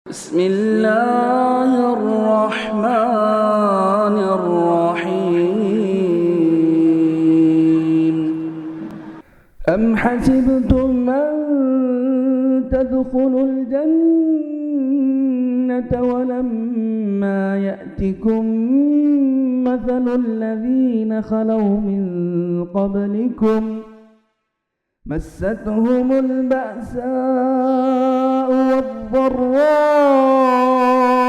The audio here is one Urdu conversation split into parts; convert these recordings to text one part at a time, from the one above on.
بسم اللہ الرحمن الرحیم ام حسبتم ان تدخلوا الجنة ولما يأتكم مثل الذين خلوا من قبلكم مستهم البأساء والضراء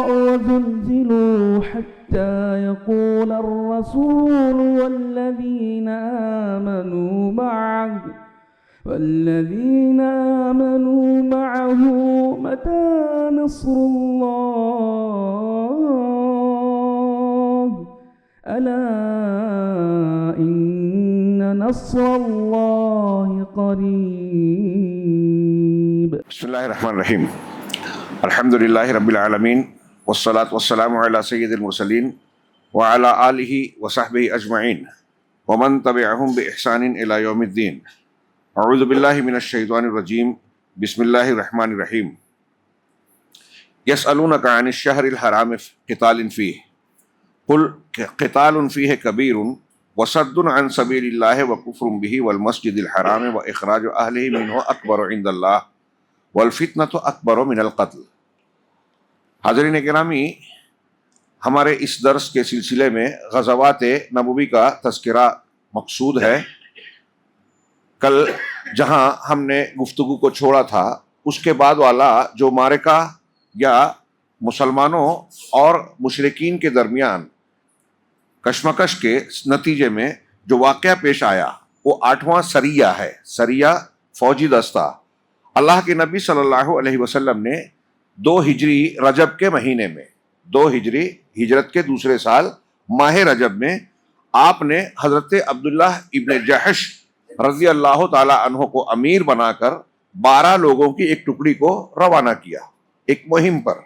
وزلزلوا حتى يقول الرسول والذين آمنوا معه متى نصر الله ألا إن نصر الله قريب. بسم اللہ الرحمن الرحیم. الحمد للہ رب العالمین والصلاة والسلام علی سید المرسلین وعلی آلہ وصحبہ اجمعین ومن تبعہم بإحسان الی یوم الدین. اعوذ باللہ من الشیطان الرجیم. بسم اللہ الرحمن الرحیم. یسألونک عن الشہر الحرام قتال فیہ قل قتال فیہ کبیر وصد عن سبیل اللہ وکفر بہ والمسجد الحرام واخراج اہلہ منہ اکبر عند اللہ والفتنۃ اکبر من القتل. حاضرین گرامی، ہمارے اس درس کے سلسلے میں غزوات نبوی کا تذکرہ مقصود ہے. کل جہاں ہم نے گفتگو کو چھوڑا تھا اس کے بعد والا جو معرکہ یا مسلمانوں اور مشرکین کے درمیان کشمکش کے نتیجے میں جو واقعہ پیش آیا وہ 8واں سریہ ہے. سریہ فوجی دستہ. اللہ کے نبی صلی اللہ علیہ وسلم نے 2 ہجری رجب کے مہینے میں 2 ہجری ہجرت کے دوسرے سال ماہ رجب میں آپ نے حضرت عبداللہ ابن جحش رضی اللہ تعالی عنہ کو امیر بنا کر 12 لوگوں کی ایک ٹکڑی کو روانہ کیا ایک مہم پر،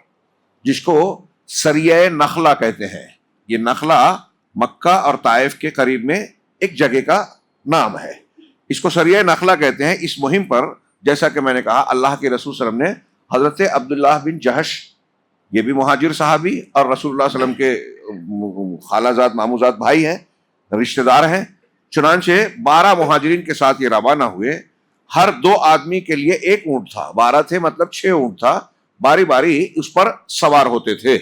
جس کو سریہ نخلہ کہتے ہیں. یہ نخلہ مکہ اور طائف کے قریب میں ایک جگہ کا نام ہے. اس کو سریہ نخلہ کہتے ہیں. اس مہم پر جیسا کہ میں نے کہا اللہ کے رسول صلی اللہ علیہ وسلم نے حضرت عبداللہ بن جحش، یہ بھی مہاجر صحابی اور رسول اللہ صلی اللہ علیہ وسلم کے خالہ زاد مامو زاد بھائی ہیں، رشتہ دار ہیں. چنانچہ 12 مہاجرین کے ساتھ یہ روانہ ہوئے. ہر 2 آدمی کے لیے ایک اونٹ تھا. 12 تھے مطلب 6 اونٹ تھا. باری باری اس پر سوار ہوتے تھے.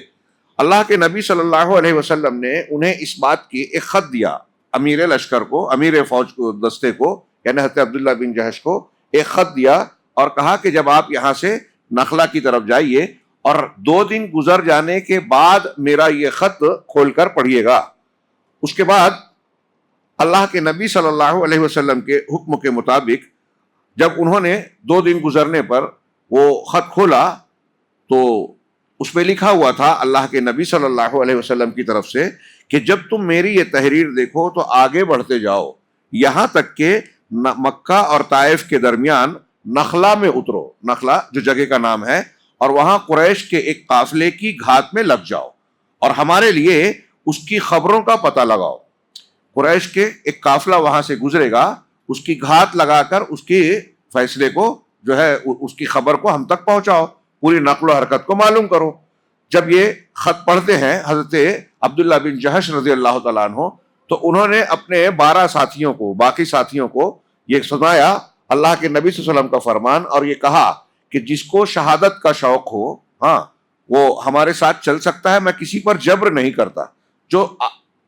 اللہ کے نبی صلی اللہ علیہ وسلم نے انہیں اس بات کی ایک خط دیا، امیر لشکر کو، امیر فوج کو، دستے کو، یعنی حضرت عبداللہ بن جحش کو ایک خط دیا اور کہا کہ جب آپ یہاں سے نخلا کی طرف جائیے اور 2 دن گزر جانے کے بعد میرا یہ خط کھول کر پڑھیے گا. اس کے بعد اللہ کے نبی صلی اللہ علیہ وسلم کے حکم کے مطابق جب انہوں نے 2 دن گزرنے پر وہ خط کھولا تو اس میں لکھا ہوا تھا اللہ کے نبی صلی اللہ علیہ وسلم کی طرف سے کہ جب تم میری یہ تحریر دیکھو تو آگے بڑھتے جاؤ یہاں تک کہ مکہ اور طائف کے درمیان نخلا میں اترو. نخلا جو جگہ کا نام ہے، اور وہاں قریش کے ایک قافلے کی گھات میں لگ جاؤ اور ہمارے لیے اس کی خبروں کا پتہ لگاؤ. قریش کے ایک قافلہ وہاں سے گزرے گا، اس کی گھات لگا کر اس کے فیصلے کو جو ہے اس کی خبر کو ہم تک پہنچاؤ، پوری نقل و حرکت کو معلوم کرو. جب یہ خط پڑھتے ہیں حضرت عبداللہ بن جحش رضی اللہ تعالیٰ عنہ تو انہوں نے اپنے 12 ساتھیوں کو، باقی ساتھیوں کو یہ سنایا اللہ کے نبی صلی اللہ علیہ وسلم کا فرمان، اور یہ کہا کہ جس کو شہادت کا شوق ہو وہ ہمارے ساتھ چل سکتا ہے. میں کسی پر جبر نہیں کرتا. جو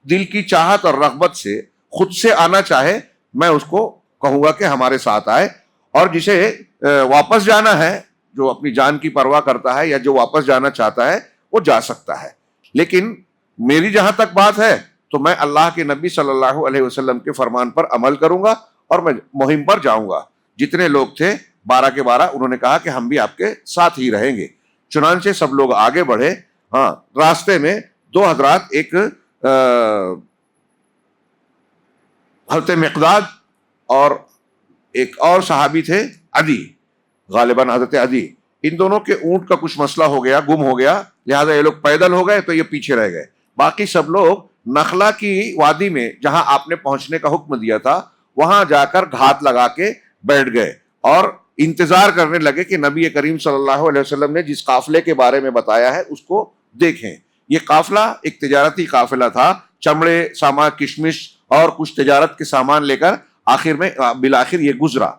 دل کی چاہت اور رغبت سے خود سے آنا چاہے میں اس کو کہوں گا کہ ہمارے ساتھ آئے، اور جسے واپس جانا ہے، جو اپنی جان کی پرواہ کرتا ہے یا جو واپس جانا چاہتا ہے وہ جا سکتا ہے. لیکن میری جہاں تک بات ہے تو میں اللہ کے نبی صلی اللہ علیہ وسلم کے فرمان پر عمل کروں گا اور میں مہم پر جاؤں گا. جتنے لوگ تھے 12 کے 12 انہوں نے کہا کہ ہم بھی آپ کے ساتھ ہی رہیں گے. چنانچہ سب لوگ آگے بڑھے. راستے میں 2 حضرات، ایک حضرت مقداد اور ایک اور صحابی تھے عدی، غالباً حضرت عدی. ان دونوں کے اونٹ کا کچھ مسئلہ ہو گیا، گم ہو گیا، لہذا یہ لوگ پیدل ہو گئے تو یہ پیچھے رہ گئے. باقی سب لوگ نخلا کی وادی میں جہاں آپ نے پہنچنے کا حکم دیا تھا وہاں جا کر گھات لگا کے بیٹھ گئے اور انتظار کرنے لگے کہ نبی کریم صلی اللہ علیہ وسلم نے جس قافلے کے بارے میں بتایا ہے اس کو دیکھیں. یہ قافلہ ایک تجارتی قافلہ تھا، چمڑے، سامان، کشمش اور کچھ تجارت کے سامان لے کر آخر میں بالآخر یہ گزرا.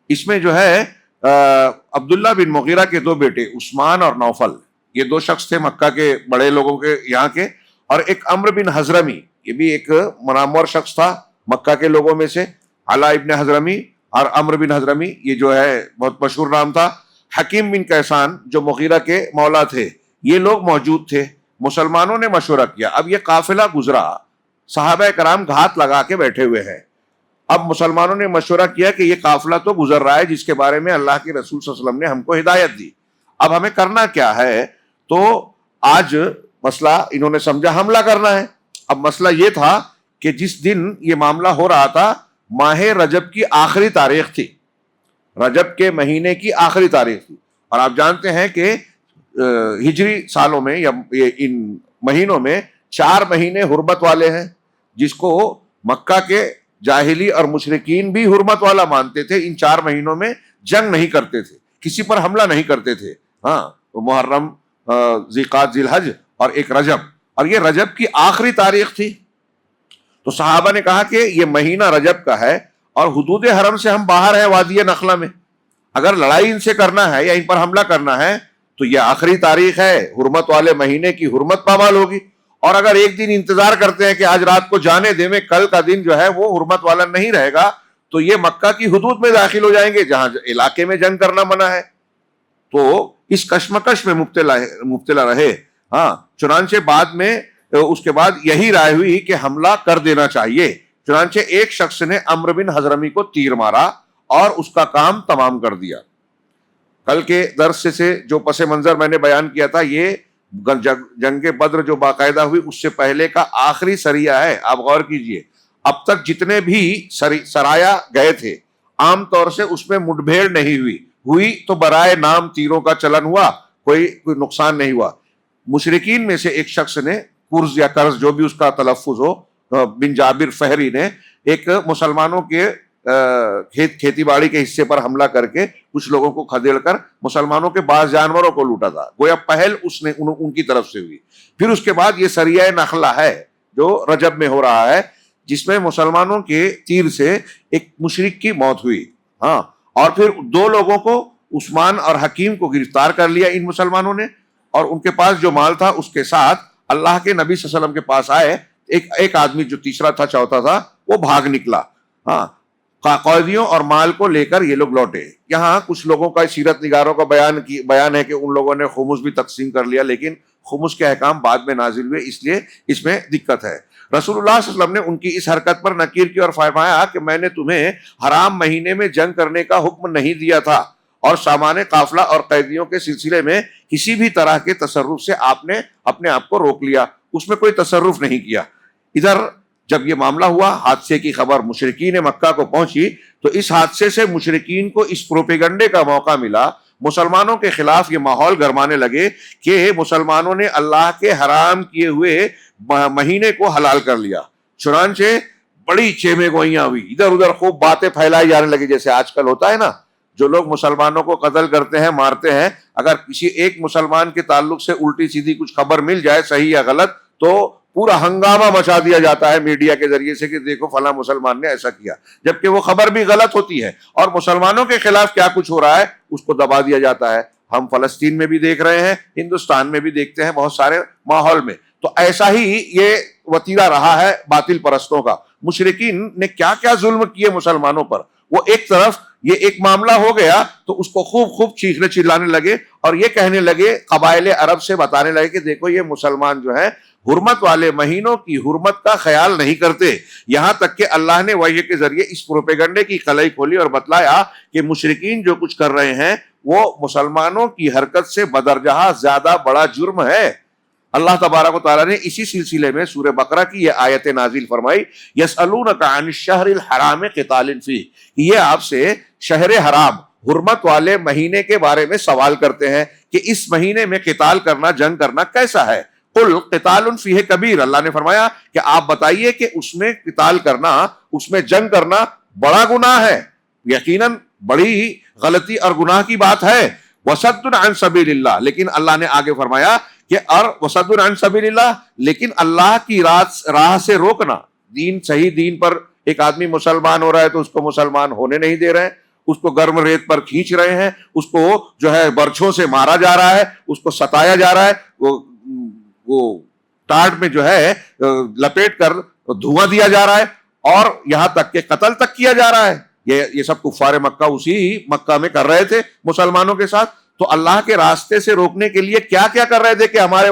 اس میں جو ہے عبداللہ بن مغیرہ کے دو بیٹے عثمان اور نوفل، یہ دو شخص تھے مکہ کے بڑے لوگوں کے یہاں کے، اور ایک عمرو بن حضرمی، یہ بھی ایک منامور شخص تھا مکہ کے لوگوں میں سے. علا ابن حضرمی اور عمرو بن حضرمی یہ جو ہے بہت مشہور نام تھا. حکیم بن کیسان جو مغیرہ کے مولا تھے، یہ لوگ موجود تھے. مسلمانوں نے مشورہ کیا. اب یہ قافلہ گزرا، صحابہ کرام گھات لگا کے بیٹھے ہوئے ہیں. اب مسلمانوں نے مشورہ کیا کہ یہ قافلہ تو گزر رہا ہے جس کے بارے میں اللہ کے رسول صلی اللہ علیہ وسلم نے ہم کو ہدایت دی، اب ہمیں کرنا کیا ہے؟ تو آج مسئلہ انہوں نے سمجھا حملہ کرنا ہے. اب مسئلہ یہ تھا کہ جس دن یہ معاملہ ہو رہا تھا ماہ رجب کی آخری تاریخ تھی، رجب کے مہینے کی آخری تاریخ تھی. اور آپ جانتے ہیں کہ ہجری سالوں میں یا ان مہینوں میں 4 مہینے حرمت والے ہیں، جس کو مکہ کے جاہلی اور مشرکین بھی حرمت والا مانتے تھے. ان 4 مہینوں میں جنگ نہیں کرتے تھے، کسی پر حملہ نہیں کرتے تھے. ہاں، محرم، ذیقعد، ذی الحج اور ایک رجب، اور یہ رجب کی آخری تاریخ تھی. تو صحابہ نے کہا کہ یہ مہینہ رجب کا ہے اور حدود حرم سے ہم باہر ہیں وادی نخلہ میں، اگر لڑائی ان سے کرنا ہے یا ان پر حملہ کرنا ہے تو یہ آخری تاریخ ہے، حرمت والے مہینے کی حرمت پامال ہوگی. اور اگر ایک دن انتظار کرتے ہیں کہ آج رات کو جانے دے میں کل کا دن جو ہے وہ حرمت والا نہیں رہے گا تو یہ مکہ کی حدود میں داخل ہو جائیں گے جہاں علاقے میں جنگ کرنا منع ہے. تو اس کشمکش میں مبتلا رہے. ہاں، چنانچہ بعد میں اس کے بعد یہی رائے ہوئی کہ حملہ کر دینا چاہیے. چنانچہ ایک شخص نے عمرو بن حضرمی کو تیر مارا اور اس کا کام تمام کر دیا. کل کے درس سے جو پس منظر میں نے بیان کیا تھا، یہ جنگ بدر جو باقاعدہ ہوئی اس سے پہلے کا آخری سریہ ہے. آپ غور کیجئے، اب تک جتنے بھی سرایا گئے تھے عام طور سے اس میں مٹ بھیڑ نہیں ہوئی تو برائے نام تیروں کا چلن ہوا، کوئی نقصان نہیں ہوا. مشرکین میں سے ایک شخص نے کرز یا قرض جو بھی اس کا تلفظ ہو، بن جابر فہری نے ایک مسلمانوں کے کھیتی باڑی کے حصے پر حملہ کر کے کچھ لوگوں کو کھدیڑ کر مسلمانوں کے بعض جانوروں کو لوٹا تھا. گویا پہل اس نے ان کی طرف سے ہوئی. پھر اس کے بعد یہ سریہ نخلہ ہے جو رجب میں ہو رہا ہے، جس میں مسلمانوں کے تیر سے ایک مشرک کی موت ہوئی. ہاں، اور پھر 2 لوگوں کو، عثمان اور حکیم کو گرفتار کر لیا ان مسلمانوں نے، اور ان کے پاس جو مال تھا اس کے ساتھ اللہ کے نبی صلی اللہ علیہ وسلم کے پاس آئے. ایک آدمی جو تیسرا تھا، چوتھا تھا، وہ بھاگ نکلا. ہاں، قیدیوں اور مال کو لے کر یہ لوگ لوٹے. یہاں کچھ لوگوں کا، سیرت نگاروں کا بیان ہے کہ ان لوگوں نے خمس بھی تقسیم کر لیا، لیکن خمس کے احکام بعد میں نازل ہوئے، اس لیے اس میں دقت ہے. رسول اللہ صلی اللہ علیہ وسلم نے ان کی اس حرکت پر نکیر کی اور فرمایا کہ میں نے تمہیں حرام مہینے میں جنگ کرنے کا حکم نہیں دیا تھا، اور سامان قافلہ اور قیدیوں کے سلسلے میں کسی بھی طرح کے تصرف سے آپ نے اپنے آپ کو روک لیا، اس میں کوئی تصرف نہیں کیا. ادھر جب یہ معاملہ ہوا، حادثے کی خبر مشرکین مکہ کو پہنچی، تو اس حادثے سے مشرکین کو اس پروپیگنڈے کا موقع ملا، مسلمانوں کے خلاف یہ ماحول گرمانے لگے کہ مسلمانوں نے اللہ کے حرام کیے ہوئے مہینے کو حلال کر لیا. چنانچہ بڑی چیمے گوئیاں ہوئی، ادھر ادھر خوب باتیں پھیلائی جانے لگی، جیسے آج کل ہوتا ہے نا، جو لوگ مسلمانوں کو قتل کرتے ہیں، مارتے ہیں، اگر کسی ایک مسلمان کے تعلق سے الٹی سیدھی کچھ خبر مل جائے صحیح یا غلط تو پورا ہنگامہ مچا دیا جاتا ہے میڈیا کے ذریعے سے کہ دیکھو فلاں مسلمان نے ایسا کیا، جبکہ وہ خبر بھی غلط ہوتی ہے، اور مسلمانوں کے خلاف کیا کچھ ہو رہا ہے اس کو دبا دیا جاتا ہے. ہم فلسطین میں بھی دیکھ رہے ہیں، ہندوستان میں بھی دیکھتے ہیں، بہت سارے ماحول میں. تو ایسا ہی یہ وتیرہ رہا ہے باطل پرستوں کا. مشرکین نے کیا کیا ظلم کیے مسلمانوں پر. وہ ایک طرف یہ ایک معاملہ ہو گیا تو اس کو خوب چیخنے چلانے لگے اور یہ کہنے لگے، قبائل عرب سے بتانے لگے کہ دیکھو یہ مسلمان جو ہے حرمت والے مہینوں کی حرمت کا خیال نہیں کرتے. یہاں تک کہ اللہ نے وحی کے ذریعے اس پروپیگنڈے کی قلعی کھولی اور بتلایا کہ مشرکین جو کچھ کر رہے ہیں وہ مسلمانوں کی حرکت سے بدرجہ زیادہ بڑا جرم ہے. اللہ تبارک و تعالیٰ نے اسی سلسلے میں سورہ بقرہ کی یہ آیت نازل فرمائی، یسألونک عن الشہر الحرام قتال فیہ، یہ آپ سے شہر حرام، حرمت والے مہینے کے بارے میں سوال کرتے ہیں کہ اس مہینے میں قتال کرنا، جنگ کرنا کیسا ہے. قل قتال فیہ کبیر، اللہ نے فرمایا کہ آپ بتائیے کہ اس میں قتال کرنا، اس میں جنگ کرنا بڑا گناہ ہے، یقیناً بڑی غلطی اور گناہ کی بات ہے. وصد عن سبیل اللہ، لیکن اللہ نے آگے فرمایا کہ اور وصد عن سبیل اللہ، لیکن اللہ کی راہ سے روکنا. دین، صحیح دین پر ایک آدمی مسلمان ہو رہا ہے تو اس کو مسلمان ہونے نہیں دے رہے ہیں، اس کو گرم ریت پر کھینچ رہے ہیں، اس کو جو ہے برچھوں سے مارا جا رہا ہے، اس کو ستایا جا رہا ہے، وہ ٹاٹ میں جو ہے لپیٹ کر دھواں دیا جا رہا ہے، اور یہاں تک کہ قتل تک کیا جا رہا ہے. یہ سب کفار مکہ اسی مکہ میں کر رہے تھے مسلمانوں کے ساتھ. تو اللہ کے راستے سے روکنے کے لیے کیا کیا کر رہے تھے کہ ہمارے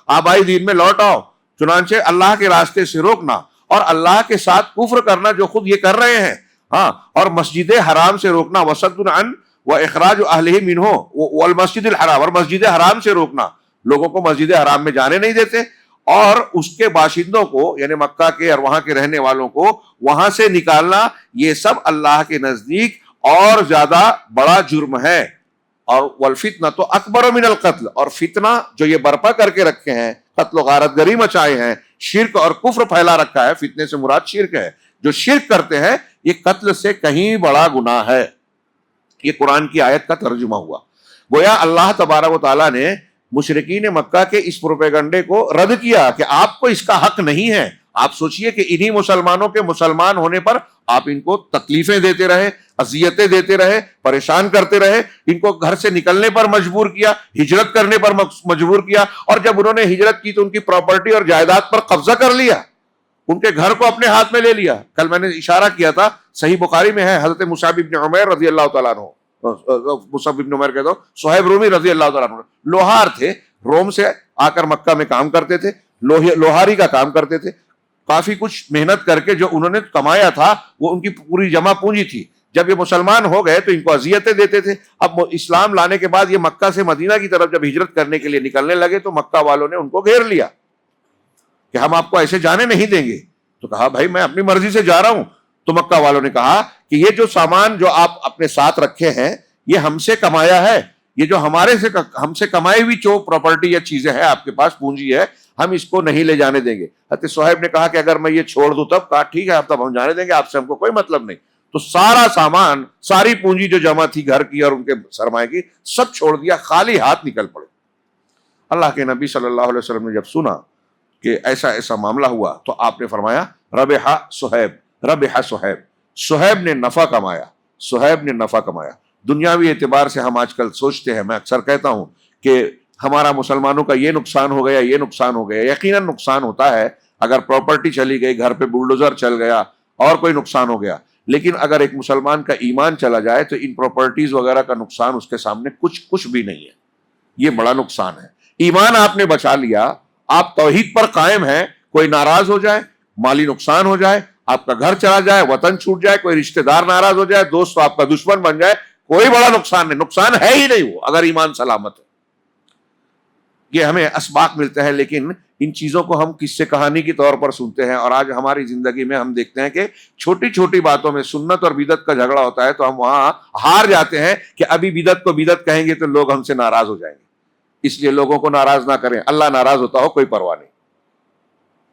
آبائی دین میں لوٹ آؤ. چنانچہ اللہ کے راستے سے روکنا اور اللہ کے ساتھ کفر کرنا جو خود یہ کر رہے ہیں، ہاں، اور مسجد حرام سے روکنا. وصد عن و اخراج اہلہ منہ والمسجد الحرام، اور مسجد حرام سے روکنا، لوگوں کو مسجد حرام میں جانے نہیں دیتے، اور اس کے باشندوں کو یعنی مکہ کے اور وہاں کے رہنے والوں کو وہاں سے نکالنا. یہ سب اللہ کے نزدیک اور زیادہ بڑا جرم ہے. اور والفتنہ تو اکبر من القتل، اور فتنہ جو یہ برپا کر کے رکھے ہیں، قتل و غارت گری مچائے ہیں، شرک اور کفر پھیلا رکھا ہے. فتنے سے مراد شرک ہے. جو شرک کرتے ہیں یہ قتل سے کہیں بڑا گناہ ہے. یہ قرآن کی آیت کا ترجمہ ہوا. گویا اللہ تبارک و تعالیٰ نے مشرکین مکہ کے اس پروپیگنڈے کو رد کیا کہ آپ کو اس کا حق نہیں ہے. آپ سوچئے کہ انہی مسلمانوں کے مسلمان ہونے پر آپ ان کو تکلیفیں دیتے رہے، اذیتیں دیتے رہے، پریشان کرتے رہے، ان کو گھر سے نکلنے پر مجبور کیا، ہجرت کرنے پر مجبور کیا، اور جب انہوں نے ہجرت کی تو ان کی پراپرٹی اور جائیداد پر قبضہ کر لیا، ان کے گھر کو اپنے ہاتھ میں لے لیا. کل میں نے اشارہ کیا تھا، صحیح بخاری میں ہے، حضرت مصعب بن عمیر رضی اللہ تعالیٰ عنہ، مصعب بن عمیر کہتا ہوں، صہیب رومی رضی اللہ تعالیٰ عنہ، لوہار تھے، روم سے آ کر مکہ میں کام کرتے تھے، لوہاری کا کام کرتے تھے. کافی کچھ محنت کر کے جو انہوں نے کمایا تھا وہ ان کی پوری جمع پونجی تھی. جب یہ مسلمان ہو گئے تو ان کو اذیتیں دیتے تھے. اب اسلام لانے کے بعد یہ مکہ سے مدینہ کی طرف جب ہجرت کرنے کے لیے نکلنے لگے تو مکہ والوں نے ان کو گھیر لیا کہ ہم آپ کو ایسے جانے نہیں دیں گے. تو کہا بھائی میں اپنی مرضی سے جا رہا ہوں. تو مکہ والوں نے کہا کہ یہ جو سامان جو آپ اپنے ساتھ رکھے ہیں یہ ہم سے کمایا ہے، یہ جو ہم سے کمائی ہوئی جو پراپرٹی یا چیزیں ہیں آپ کے پاس، پونجی ہے، ہم اس کو نہیں لے جانے دیں گے. حضرت صہیب نے کہا کہ اگر میں یہ چھوڑ دوں تب؟ کہا ٹھیک ہے، تب ہم جانے دیں گے، آپ سے ہم کو کوئی مطلب نہیں. تو سارا سامان، ساری پونجی جو جمع تھی گھر کی اور ان کے سرمایہ کی، سب چھوڑ دیا، خالی ہاتھ نکل پڑے. اللہ کے نبی صلی اللہ علیہ وسلم نے جب سنا کہ ایسا معاملہ ہوا تو آپ نے فرمایا ربح صہیب، ربح صہیب، صہیب نے نفع کمایا، صہیب نے نفع کمایا. دنیاوی اعتبار سے ہم آج کل سوچتے ہیں، میں اکثر کہتا ہوں کہ ہمارا مسلمانوں کا یہ نقصان ہو گیا، یہ نقصان ہو گیا. یقیناً نقصان ہوتا ہے، اگر پراپرٹی چلی گئی، گھر پہ بلڈوزر چل گیا اور کوئی نقصان ہو گیا. لیکن اگر ایک مسلمان کا ایمان چلا جائے تو ان پراپرٹیز وغیرہ کا نقصان اس کے سامنے کچھ بھی نہیں ہے. یہ بڑا نقصان ہے. ایمان آپ نے بچا لیا، آپ توحید پر قائم ہیں، کوئی ناراض ہو جائے، مالی نقصان ہو جائے، آپ کا گھر چلا جائے، وطن چھوٹ جائے، کوئی رشتہ دار ناراض ہو جائے، دوست آپ کا دشمن بن جائے، کوئی بڑا نقصان نہیں. نقصان ہے ہی نہیں وہ اگر ایمان سلامت ہے. یہ ہمیں اسباق ملتے ہیں، لیکن ان چیزوں کو ہم قصے کہانی کی طور پر سنتے ہیں. اور آج ہماری زندگی میں ہم دیکھتے ہیں کہ چھوٹی چھوٹی باتوں میں سنت اور بدعت کا جھگڑا ہوتا ہے تو ہم وہاں ہار جاتے ہیں کہ ابھی بدعت کو بدعت کہیں گے تو لوگ ہم سے ناراض ہو جائیں گے. اس لیے لوگوں کو ناراض نہ کریں. اللہ ناراض ہوتا ہو کوئی پرواہ نہیں.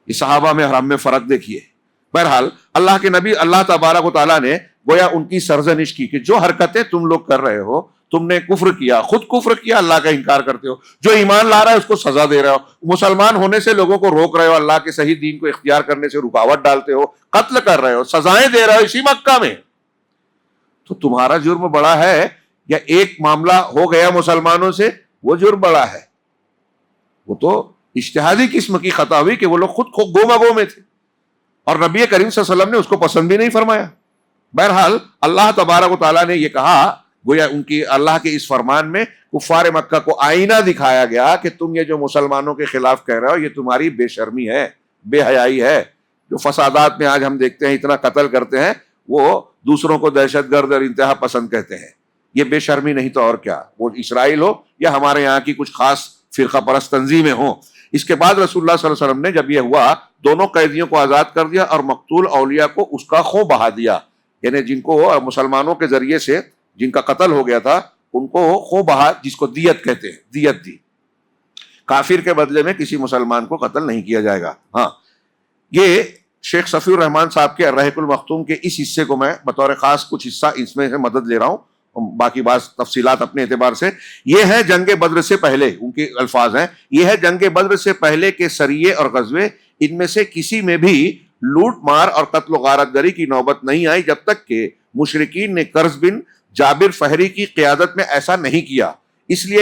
یہ صحابہ میں اور ہم میں فرق دیکھیے. بہرحال اللہ کے نبی اللہ تبارک و تعالیٰ نے گویا ان کی سرزنش کی کہ جو حرکتیں تم لوگ کر رہے ہو، تم نے کفر کیا، خود کفر کیا، اللہ کا انکار کرتے ہو، جو ایمان لا رہا ہے اس کو سزا دے رہے ہو، مسلمان ہونے سے لوگوں کو روک رہے ہو، اللہ کے صحیح دین کو اختیار کرنے سے رکاوٹ ڈالتے ہو، قتل کر رہے ہو، سزائیں دے رہے ہو اسی مکہ میں. تو تمہارا جرم بڑا ہے یا ایک معاملہ ہو گیا مسلمانوں سے وہ جرم بڑا ہے؟ وہ تو اجتہادی قسم کی خطا ہوئی کہ وہ لوگ خود گو میں تھے اور نبی کریم صلی اللہ علیہ وسلم نے اس کو پسند بھی نہیں فرمایا. بہرحال اللہ تبارک و تعالیٰ نے یہ کہا، گویا ان کی اللہ کے اس فرمان میں کفار مکہ کو آئینہ دکھایا گیا کہ تم یہ جو مسلمانوں کے خلاف کہہ رہے ہو یہ تمہاری بے شرمی ہے، بے حیائی ہے. جو فسادات میں آج ہم دیکھتے ہیں اتنا قتل کرتے ہیں، وہ دوسروں کو دہشت گرد اور انتہا پسند کہتے ہیں. یہ بے شرمی نہیں تو اور کیا، وہ اسرائیل ہو یا ہمارے یہاں کی کچھ خاص فرقہ پرست تنظیمیں ہوں. اس کے بعد رسول اللہ صلی اللہ علیہ وسلم نے جب یہ ہوا دونوں قیدیوں کو آزاد کر دیا اور مقتول اولیاء کو اس کا خوں بہا دیا. یعنی جن کو مسلمانوں کے ذریعے سے جن کا قتل ہو گیا تھا ان کو خوں بہا، جس کو دیت کہتے ہیں، دیت دی. کافر کے بدلے میں کسی مسلمان کو قتل نہیں کیا جائے گا. ہاں، یہ شیخ صفی الرحمان صاحب کے الرحیق المختوم کے اس حصے کو میں بطور خاص کچھ حصہ اس میں سے مدد لے رہا ہوں باقی بعض تفصیلات اپنے اعتبار سے. یہ ہے جنگ بدر سے پہلے، ان کے الفاظ ہیں، یہ ہے جنگ بدر سے پہلے کے سریے اور غزوے، ان میں سے کسی میں بھی لوٹ مار اور قتل و غارت گری کی نوبت نہیں آئی جب تک کہ مشرکین نے کرز بن جابر فہری کی قیادت میں ایسا نہیں کیا. اس لیے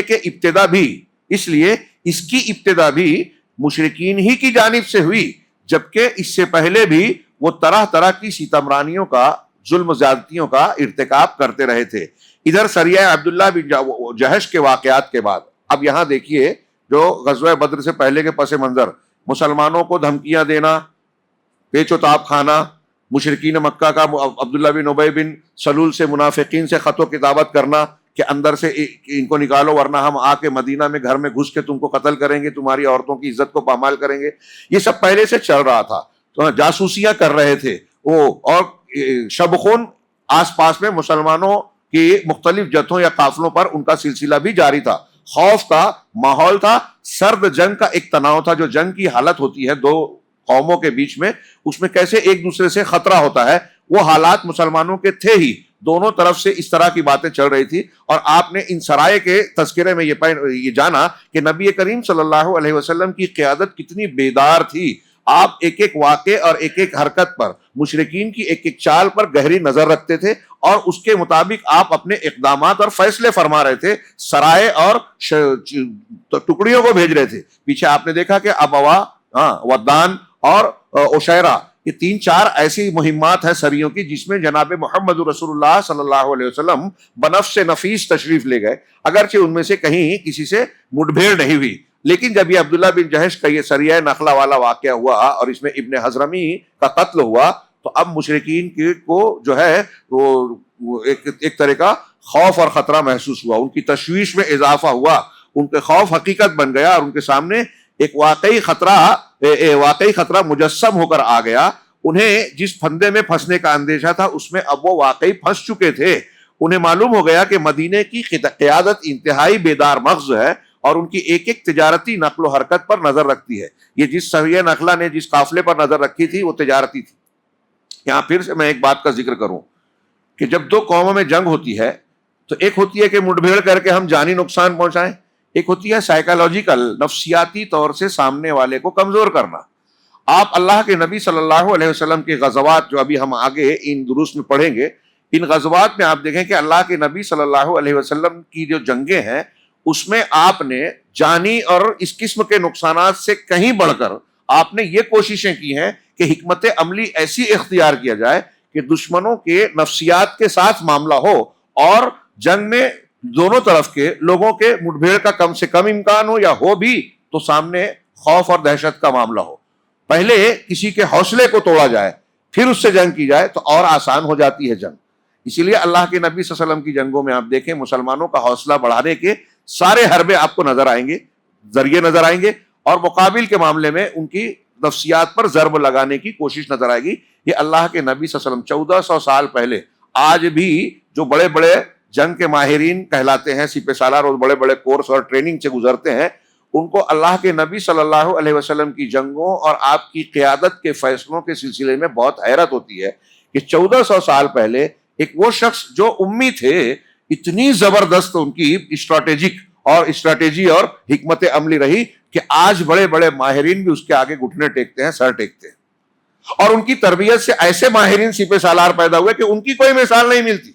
اس کی ابتدا بھی مشرکین ہی کی جانب سے ہوئی، جبکہ اس سے پہلے بھی وہ طرح طرح کی ستمرانیوں کا، ظلم و زیادتیوں کا ارتکاب کرتے رہے تھے. ادھر سریہ عبداللہ بن جہش کے واقعات کے بعد اب یہاں دیکھیے جو غزوہ بدر سے پہلے کے پس منظر، مسلمانوں کو دھمکیاں دینا، پیچ و تاب کھانا، مشرکین مکہ کا عبداللہ بن ابی بن سلول سے منافقین سے خط و کتابت کرنا کہ اندر سے ان کو نکالو ورنہ ہم آ کے مدینہ میں گھر میں گھس کے تم کو قتل کریں گے، تمہاری عورتوں کی عزت کو پامال کریں گے. یہ سب پہلے سے چل رہا تھا. تو جاسوسیاں کر رہے تھے وہ، اور شب خون آس پاس میں مسلمانوں کی مختلف جتھوں یا قافلوں پر ان کا سلسلہ بھی جاری تھا. خوف کا ماحول تھا، سرد جنگ کا ایک تناؤ تھا. جو جنگ کی حالت ہوتی ہے دو قوموں کے بیچ میں، اس میں کیسے ایک دوسرے سے خطرہ ہوتا ہے، وہ حالات مسلمانوں کے تھے ہی. دونوں طرف سے اس طرح کی باتیں چل رہی تھی. اور آپ نے ان سرائے کے تذکرے میں یہ جانا کہ نبی کریم صلی اللہ علیہ وسلم کی قیادت کتنی بیدار تھی. آپ ایک ایک واقعے اور ایک ایک حرکت پر، مشرکین کی ایک ایک چال پر گہری نظر رکھتے تھے اور اس کے مطابق آپ اپنے اقدامات اور فیصلے فرما رہے تھے. سرائے اور ٹکڑیوں کو بھیج رہے تھے. پیچھے آپ نے دیکھا کہ ابوا، ودان اور عشیرہ، یہ 3-4 ایسی مہمات ہیں سریوں کی جس میں جناب محمد رسول اللہ صلی اللہ علیہ وسلم بنفس نفیس تشریف لے گئے. اگرچہ ان میں سے کہیں کسی سے مٹبھیڑ نہیں ہوئی، لیکن جب یہ عبداللہ بن جہش کا یہ سریہ نخلا والا واقعہ ہوا اور اس میں ابن حضرمی کا قتل ہوا، تو اب مشرکین کو جو ہے وہ ایک طرح کا خوف اور خطرہ محسوس ہوا. ان کی تشویش میں اضافہ ہوا، ان کے خوف حقیقت بن گیا اور ان کے سامنے ایک واقعی خطرہ مجسم ہو کر آ گیا. انہیں جس پھندے میں پھنسنے کا اندیشہ تھا اس میں اب وہ واقعی پھنس چکے تھے. انہیں معلوم ہو گیا کہ مدینے کی قیادت انتہائی بیدار مغز ہے اور ان کی ایک ایک تجارتی نقل و حرکت پر نظر رکھتی ہے. یہ جس سریہ نخلا نے جس قافلے پر نظر رکھی تھی وہ تجارتی تھی. یہاں پھر سے میں ایک بات کا ذکر کروں کہ جب دو قوموں میں جنگ ہوتی ہے تو ایک ہوتی ہے کہ مٹبھیڑ کر کے ہم جانی نقصان پہنچائیں، ایک ہوتی ہے سائیکالوجیکل، نفسیاتی طور سے سامنے والے کو کمزور کرنا. آپ اللہ کے نبی صلی اللہ علیہ وسلم کے غزوات جو ابھی ہم آگے ان دروس میں پڑھیں گے، ان غزوات میں آپ دیکھیں کہ اللہ کے نبی صلی اللہ علیہ وسلم کی جو جنگیں ہیں اس میں آپ نے جانی اور اس قسم کے نقصانات سے کہیں بڑھ کر آپ نے یہ کوششیں کی ہیں کہ حکمت عملی ایسی اختیار کیا جائے کہ دشمنوں کے نفسیات کے ساتھ معاملہ ہو اور جنگ میں دونوں طرف کے لوگوں کے مٹبھیڑ کا کم سے کم امکان ہو، یا ہو بھی تو سامنے خوف اور دہشت کا معاملہ ہو. پہلے کسی کے حوصلے کو توڑا جائے پھر اس سے جنگ کی جائے تو اور آسان ہو جاتی ہے جنگ. اسی لیے اللہ کے نبی صلی اللہ علیہ وسلم کی جنگوں میں آپ دیکھیں مسلمانوں کا حوصلہ بڑھانے کے سارے حربے آپ کو نظر آئیں گے، ذریعے نظر آئیں گے، اور مقابل کے معاملے میں ان کی نفسیات پر ضرب لگانے کی کوشش نظر آئے گی. یہ اللہ کے نبی صلی اللہ علیہ وسلم 1400 سال پہلے، آج بھی جو بڑے بڑے جنگ کے ماہرین کہلاتے ہیں، سپہ سالار اور بڑے بڑے کورس اور ٹریننگ سے گزرتے ہیں، ان کو اللہ کے نبی صلی اللہ علیہ وسلم کی جنگوں اور آپ کی قیادت کے فیصلوں کے سلسلے میں بہت حیرت ہوتی ہے کہ 1400 سال پہلے ایک وہ شخص جو امی تھے، اتنی زبردست ان کی اسٹریٹجی اور حکمت عملی رہی کہ آج بڑے بڑے ماہرین بھی اس کے آگے گھٹنے ٹیکتے ہیں، سر ٹیکتے ہیں. اور ان کی تربیت سے ایسے ماہرین سپہ سالار پیدا ہوئے کہ ان کی کوئی مثال نہیں ملتی.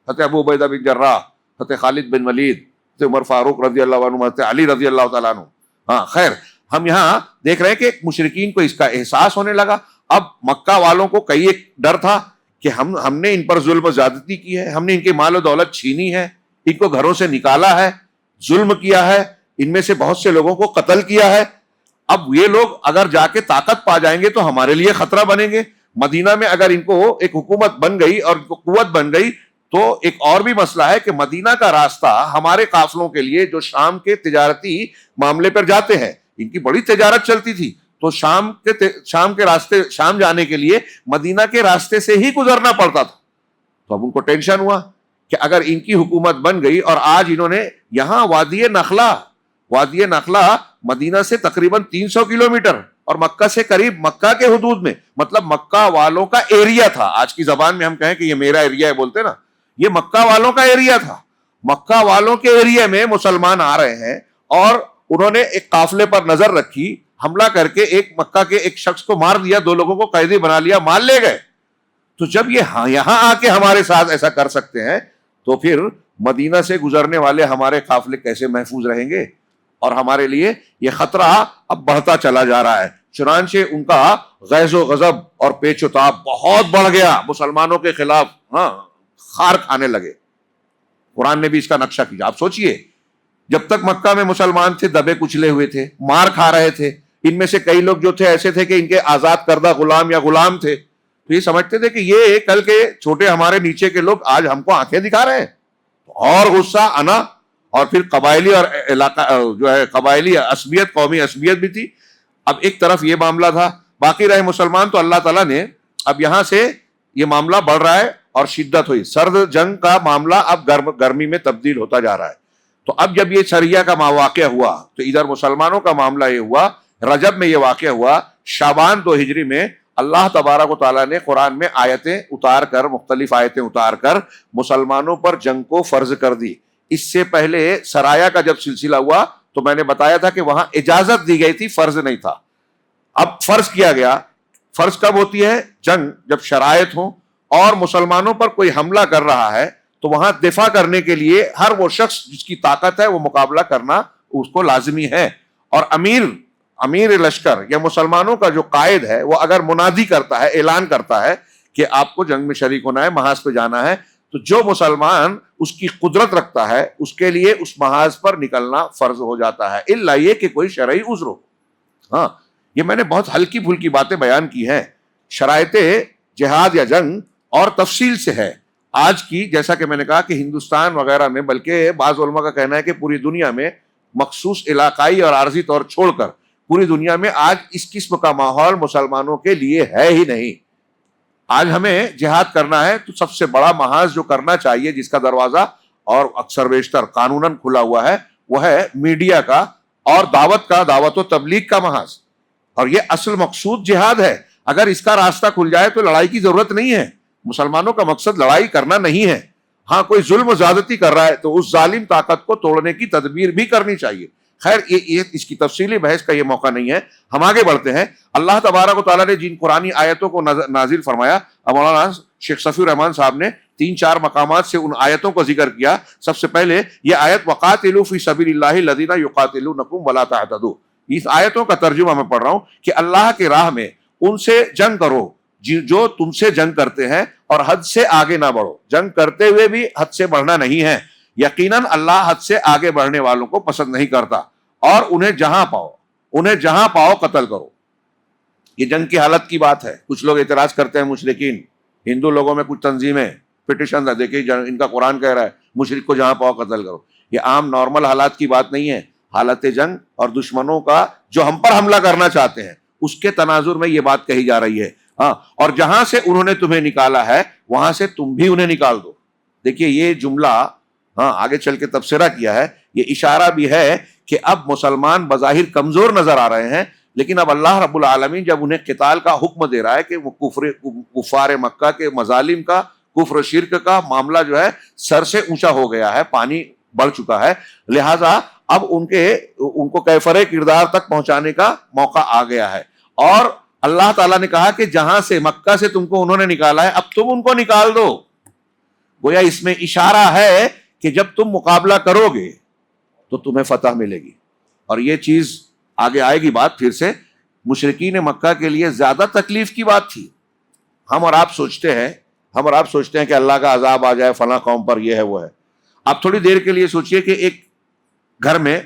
حضرت ابو عبیدہ بن جراح، حضرت خالد بن ولید، حضرت عمر فاروق رضی اللہ عنہ، حضرت علی رضی اللہ تعالیٰ عنہ. خیر، ہم یہاں دیکھ رہے ہیں کہ مشرکین کو اس کا احساس ہونے لگا. اب مکہ والوں کو کئی ایک ڈر تھا کہ ہم نے ان پر ظلم و زیادتی کی ہے، ہم نے ان کی مال و دولت چھینی ہے، ان کو گھروں سے نکالا ہے، ظلم کیا ہے، ان میں سے بہت سے لوگوں کو قتل کیا ہے. اب یہ لوگ اگر جا کے طاقت پا جائیں گے تو ہمارے لیے خطرہ بنیں گے. مدینہ میں اگر ان کو ایک حکومت بن گئی اور ان کو قوت بن گئی تو ایک اور بھی مسئلہ ہے کہ مدینہ کا راستہ ہمارے قافلوں کے لیے جو شام کے تجارتی معاملے پر جاتے ہیں، ان کی بڑی تجارت چلتی تھی، تو شام کے راستے، شام جانے کے لیے مدینہ کے راستے سے ہی گزرنا پڑتا تھا. تو اب ان کو ٹینشن ہوا کہ اگر ان کی حکومت بن گئی اور آج انہوں نے یہاں وادی نخلا مدینہ سے تقریباً 300 کلومیٹر اور مکہ سے قریب، مکہ کے حدود میں، مطلب مکہ والوں کا ایریا تھا. آج کی زبان میں ہم کہیں کہ یہ میرا ایریا ہے بولتے نا، یہ مکہ والوں کا ایریا تھا. مکہ والوں کے ایریا میں مسلمان آ رہے ہیں اور انہوں نے ایک قافلے پر نظر رکھی, حملہ کر کے ایک مکہ کے ایک شخص کو مار دیا, 2 لوگوں کو قیدی بنا لیا, مال لے گئے. تو جب یہ یہاں آ کے ہمارے ساتھ ایسا کر سکتے ہیں تو پھر مدینہ سے گزرنے والے ہمارے قافلے کیسے محفوظ رہیں گے؟ اور ہمارے لیے یہ خطرہ اب بڑھتا چلا جا رہا ہے. چنانچہ ان کا غیظ و غضب اور پیچ و تاب بہت بڑھ گیا, مسلمانوں کے خلاف خار کھانے لگے. قرآن نے بھی اس کا نقشہ کیا. آپ سوچئے, جب تک مکہ میں مسلمان تھے دبے کچلے ہوئے تھے, مار کھا رہے تھے, ان میں سے کئی لوگ جو تھے ایسے تھے کہ ان کے آزاد کردہ غلام یا غلام تھے, تو یہ سمجھتے تھے کہ یہ کل کے چھوٹے ہمارے نیچے کے لوگ آج ہم کو آنکھیں دکھا رہے ہیں. اور غصہ آنا, اور پھر قبائلی اور علاقہ جو ہے قبائلی عصبیت, قومی عصبیت بھی تھی. اب ایک طرف یہ معاملہ تھا, باقی رہے مسلمان. تو اللہ تعالیٰ نے اب یہاں سے یہ معاملہ بڑھ رہا ہے اور شدت ہوئی. سرد جنگ کا معاملہ اب گرمی میں تبدیل ہوتا جا رہا ہے. تو اب جب یہ سریہ کا واقعہ ہوا تو ادھر مسلمانوں کا معاملہ یہ ہوا, رجب میں یہ واقعہ ہوا, شعبان 2 ہجری میں اللہ تبارک و تعالیٰ نے قرآن میں آیتیں اتار کر, مختلف آیتیں اتار کر مسلمانوں پر جنگ کو فرض کر دی. اس سے پہلے سرایا کا جب سلسلہ ہوا تو میں نے بتایا تھا کہ وہاں اجازت دی گئی تھی, فرض نہیں تھا. اب فرض کیا گیا. فرض کب ہوتی ہے؟ جنگ جب شرائط ہوں اور مسلمانوں پر کوئی حملہ کر رہا ہے تو وہاں دفاع کرنے کے لیے ہر وہ شخص جس کی طاقت ہے وہ مقابلہ کرنا اس کو لازمی ہے. اور امیر لشکر یا مسلمانوں کا جو قائد ہے وہ اگر منادی کرتا ہے, اعلان کرتا ہے کہ آپ کو جنگ میں شریک ہونا ہے, محاذ پہ جانا ہے, تو جو مسلمان اس کی قدرت رکھتا ہے اس کے لیے اس محاذ پر نکلنا فرض ہو جاتا ہے, الا یہ کہ کوئی شرعی عذر ہو. ہاں, یہ میں نے بہت ہلکی پھلکی باتیں بیان کی ہیں. شرائط جہاد یا جنگ اور تفصیل سے ہے آج کی, جیسا کہ میں نے کہا کہ ہندوستان وغیرہ میں, بلکہ بعض علماء کا کہنا ہے کہ پوری دنیا میں مخصوص علاقائی اور عارضی طور چھوڑ کر پوری دنیا میں آج اس قسم کا ماحول مسلمانوں کے لیے ہے ہی نہیں. آج ہمیں جہاد کرنا ہے تو سب سے بڑا محاذ جو کرنا چاہیے, جس کا دروازہ اور اکثر بیشتر قانوناً کھلا ہوا ہے, وہ ہے میڈیا کا اور دعوت و تبلیغ کا محاذ. اور یہ اصل مقصود جہاد ہے. اگر اس کا راستہ کھل جائے تو لڑائی کی ضرورت نہیں ہے. مسلمانوں کا مقصد لڑائی کرنا نہیں ہے. ہاں, کوئی ظلم و زیادتی کر رہا ہے تو اس ظالم طاقت کو توڑنے کی تدبیر بھی کرنی چاہیے. خیر, یہ اس کی تفصیلی بحث کا یہ موقع نہیں ہے. ہم آگے بڑھتے ہیں. اللہ تبارک و تعالیٰ نے جن قرآنی آیتوں کو نازل فرمایا, مولانا شیخ صفی الرحمان صاحب نے 3-4 مقامات سے ان آیتوں کو ذکر کیا. سب سے پہلے یہ آیت وقاتلوا فی سبیل اللہ الذین یقاتلونکم ولا تعتدوا. اس آیتوں کا ترجمہ میں پڑھ رہا ہوں کہ اللہ کی راہ میں ان سے جنگ کرو جو تم سے جنگ کرتے ہیں, اور حد سے آگے نہ بڑھو. جنگ کرتے ہوئے بھی حد سے بڑھنا نہیں ہے. یقیناً اللہ حد سے آگے بڑھنے والوں کو پسند نہیں کرتا. اور انہیں جہاں پاؤ قتل کرو. یہ جنگ کی حالت کی بات ہے. کچھ لوگ اعتراض کرتے ہیں, مشرکین, ہندو لوگوں میں کچھ تنظیمیں پٹیشن دیکھیں ان کا قرآن کہہ رہا ہے مشرک کو جہاں پاؤ قتل کرو. یہ عام نارمل حالات کی بات نہیں ہے. حالت جنگ اور دشمنوں کا جو ہم پر حملہ کرنا چاہتے ہیں اس کے تناظر میں یہ بات کہی جا رہی ہے. ہاں, اور جہاں سے انہوں نے تمہیں نکالا ہے وہاں سے تم بھی انہیں نکال دو. دیکھیے یہ جملہ آگے چل کے تبصرہ کیا ہے. یہ اشارہ بھی ہے کہ اب مسلمان بظاہر کمزور نظر آ رہے ہیں, لیکن اب اللہ رب العالمین جب انہیں قتال کا حکم دے رہا ہے کہ وہ کفار مکہ کے مظالم کا, کفر و شرک کا معاملہ جو ہے سر سے اونچا ہو گیا ہے, پانی بڑھ چکا ہے, لہٰذا اب ان کو کیفر کردار تک پہنچانے کا موقع آ گیا ہے. اور اللہ تعالیٰ نے کہا کہ جہاں سے مکہ سے تم کو انہوں نے نکالا ہے اب تم ان کو نکال دو. گویا اس میں اشارہ ہے کہ جب تم مقابلہ کرو گے تو تمہیں فتح ملے گی. اور یہ چیز آگے آئے گی بات پھر سے. مشرکین مکہ کے لیے زیادہ تکلیف کی بات تھی. ہم اور آپ سوچتے ہیں کہ اللہ کا عذاب آ جائے فلاں قوم پر, یہ ہے وہ ہے. آپ تھوڑی دیر کے لیے سوچئے کہ ایک گھر میں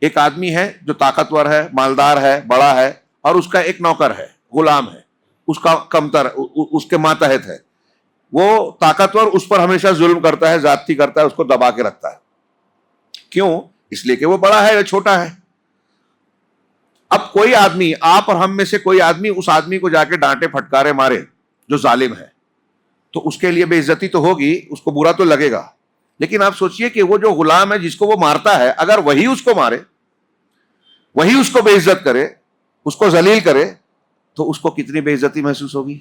ایک آدمی ہے جو طاقتور ہے, مالدار ہے, بڑا ہے, اور اس کا ایک نوکر ہے, غلام ہے, اس کا کمتر, اس کے ماتحت ہے. وہ طاقتور اس پر ہمیشہ ظلم کرتا ہے, زیادتی کرتا ہے, اس کو دبا کے رکھتا ہے. کیوں؟ اس لیے کہ وہ بڑا ہے یا چھوٹا ہے. اب کوئی آدمی, آپ اور ہم میں سے کوئی آدمی اس آدمی کو جا کے ڈانٹے پھٹکارے مارے جو ظالم ہے, تو اس کے لیے بے عزتی تو ہوگی, اس کو برا تو لگے گا. لیکن آپ سوچئے کہ وہ جو غلام ہے جس کو وہ مارتا ہے, اگر وہی اس کو مارے, وہی اس کو بے عزت کرے, اس کو ذلیل کرے, تو اس کو کتنی بے عزتی محسوس ہوگی.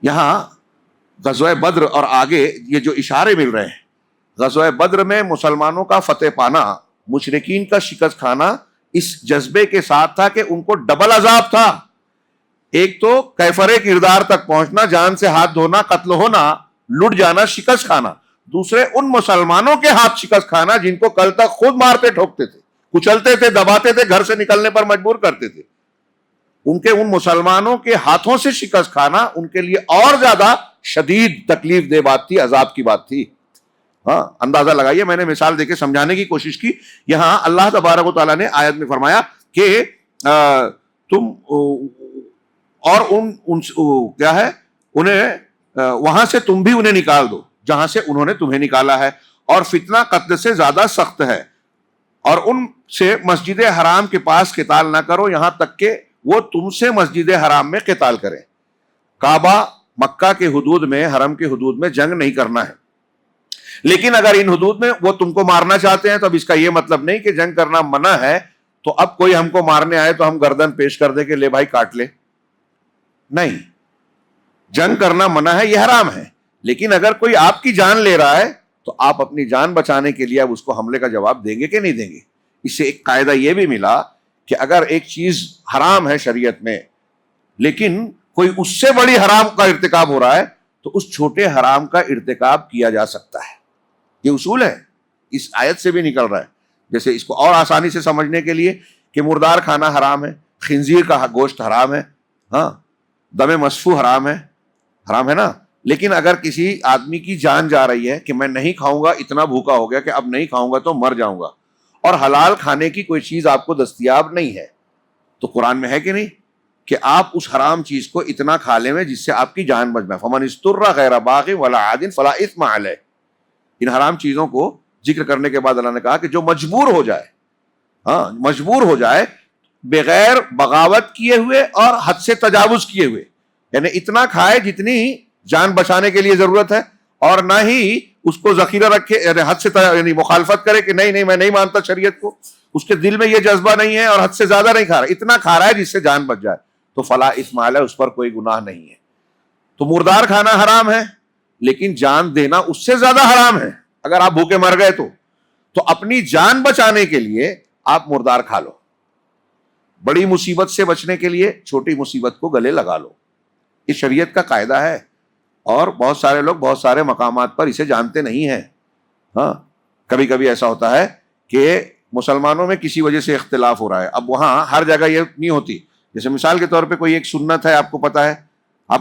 یہاں غزوہ بدر اور آگے یہ جو اشارے مل رہے ہیں، غزوہ بدر میں مسلمانوں کا فتح پانا، مشرکین کا شکست کھانا اس جذبے کے ساتھ تھا کہ ان کو ڈبل عذاب تھا. ایک تو کیفر کردار تک پہنچنا، جان سے ہاتھ دھونا، قتل ہونا، لٹ جانا، شکست کھانا. دوسرے ان مسلمانوں کے ہاتھ شکست کھانا جن کو کل تک خود مارتے ٹھوکتے تھے، کچلتے تھے، دباتے تھے، گھر سے نکلنے پر مجبور کرتے تھے. ان مسلمانوں کے ہاتھوں سے شکست کھانا ان کے لیے اور زیادہ شدید تکلیف دہ بات تھی، عذاب کی بات تھی. ہاں، اندازہ لگائیے، میں نے مثال دے کے سمجھانے کی کوشش کی. یہاں اللہ تبارک و تعالیٰ نے آیت میں فرمایا کہ تم اور کیا ہے، انہیں وہاں سے تم بھی انہیں نکال دو جہاں سے انہوں نے تمہیں نکالا ہے، اور فتنہ قتل سے زیادہ سخت ہے، اور ان سے مسجد حرام کے پاس قتال نہ کرو یہاں تک کہ وہ تم سے مسجد حرام میں قتال کریں. کعبہ مکہ کے حدود میں، حرم کے حدود میں جنگ نہیں کرنا ہے، لیکن اگر ان حدود میں وہ تم کو مارنا چاہتے ہیں تو اب اس کا یہ مطلب نہیں کہ جنگ کرنا منع ہے تو اب کوئی ہم کو مارنے آئے تو ہم گردن پیش کر دیں کہ لے بھائی کاٹ لے. نہیں، جنگ کرنا منع ہے، یہ حرام ہے، لیکن اگر کوئی آپ کی جان لے رہا ہے تو آپ اپنی جان بچانے کے لیے اب اس کو حملے کا جواب دیں گے کہ نہیں دیں گے. اس سے ایک قاعدہ یہ بھی ملا کہ اگر ایک چیز حرام ہے شریعت میں لیکن کوئی اس سے بڑی حرام کا ارتکاب ہو رہا ہے تو اس چھوٹے حرام کا ارتکاب کیا جا سکتا ہے. یہ اصول ہے، اس آیت سے بھی نکل رہا ہے. جیسے اس کو اور آسانی سے سمجھنے کے لیے کہ مردار کھانا حرام ہے، خنزیر کا گوشت حرام ہے، ہاں، دم مسفوح حرام ہے نا. لیکن اگر کسی آدمی کی جان جا رہی ہے کہ میں نہیں کھاؤں گا، اتنا بھوکا ہو گیا کہ اب نہیں کھاؤں گا تو مر جاؤں گا، اور حلال کھانے کی کوئی چیز آپ کو دستیاب نہیں ہے، تو قرآن میں ہے کہ نہیں کہ آپ اس حرام چیز کو اتنا کھا لیں جس سے آپ کی جان بچ جائے. فمن استر غیر باغ ولا عاد فلا اثم علیہ. ان حرام چیزوں کو ذکر کرنے کے بعد اللہ نے کہا کہ جو مجبور ہو جائے، ہاں، مجبور ہو جائے بغیر بغاوت کیے ہوئے اور حد سے تجاوز کیے ہوئے، یعنی اتنا کھائے جتنی جان بچانے کے لیے ضرورت ہے، اور نہ ہی اس کو ذخیرہ رکھے، یعنی حد سے یعنی مخالفت کرے کہ نہیں میں نہیں مانتا شریعت کو، اس کے دل میں یہ جذبہ نہیں ہے اور حد سے زیادہ نہیں کھا رہا، اتنا کھا رہا ہے جس سے جان بچ جائے، تو فلا اثم علیہ، اس پر کوئی گناہ نہیں ہے. تو مردار کھانا حرام ہے لیکن جان دینا اس سے زیادہ حرام ہے. اگر آپ بھوکے مر گئے تو اپنی جان بچانے کے لیے آپ مردار کھا لو، بڑی مصیبت سے بچنے کے لیے چھوٹی مصیبت کو گلے لگا لو. یہ شریعت کا قاعدہ ہے، اور بہت سارے لوگ بہت سارے مقامات پر اسے جانتے نہیں ہیں. ہاں، کبھی کبھی ایسا ہوتا ہے کہ مسلمانوں میں کسی وجہ سے اختلاف ہو رہا ہے. اب وہاں ہر جگہ یہ نہیں ہوتی. جیسے مثال کے طور پہ کوئی ایک سنت ہے، آپ کو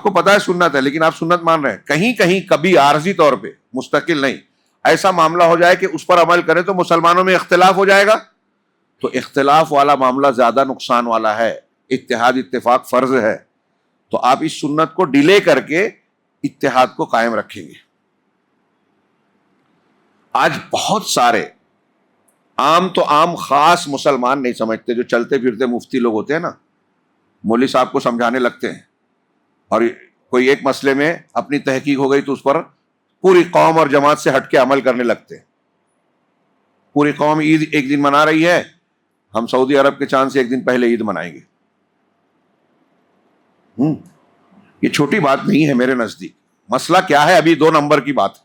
پتا ہے سنت ہے، لیکن آپ سنت مان رہے ہیں، کہیں کبھی عارضی طور پہ، مستقل نہیں، ایسا معاملہ ہو جائے کہ اس پر عمل کریں تو مسلمانوں میں اختلاف ہو جائے گا، تو اختلاف والا معاملہ زیادہ نقصان والا ہے. اتحاد اتفاق فرض ہے، تو آپ اس سنت کو ڈیلے کر کے اتحاد کو قائم رکھیں گے. آج بہت سارے عام تو عام، خاص مسلمان نہیں سمجھتے، جو چلتے پھرتے مفتی لوگ ہوتے ہیں نا، مولوی صاحب کو سمجھانے لگتے ہیں، اور کوئی ایک مسئلے میں اپنی تحقیق ہو گئی تو اس پر پوری قوم اور جماعت سے ہٹ کے عمل کرنے لگتے ہیں. پوری قوم عید ایک دن منا رہی ہے، ہم سعودی عرب کے چاند سے ایک دن پہلے عید منائیں گے. یہ چھوٹی بات نہیں ہے میرے نزدیک. مسئلہ کیا ہے؟ ابھی 2 نمبر کی بات ہے.